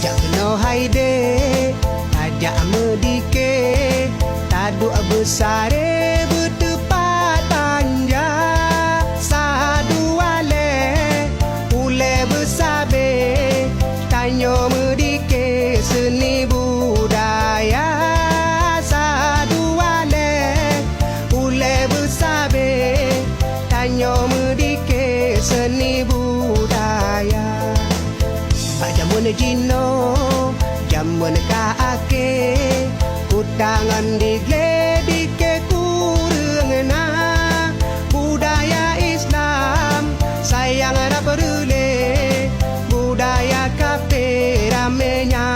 Jak kena haide, tajak medike, taduk besare bertepat panjang. Sadu wale, ule besabe, tanyo medike seni budaya. Sadu wale, ule besabe, tanyo medike seni budaya. Jamun jino, jamun kaake, kutangan dike kurengna. Budaya Islam sayang ada perule, budaya kafe ramenya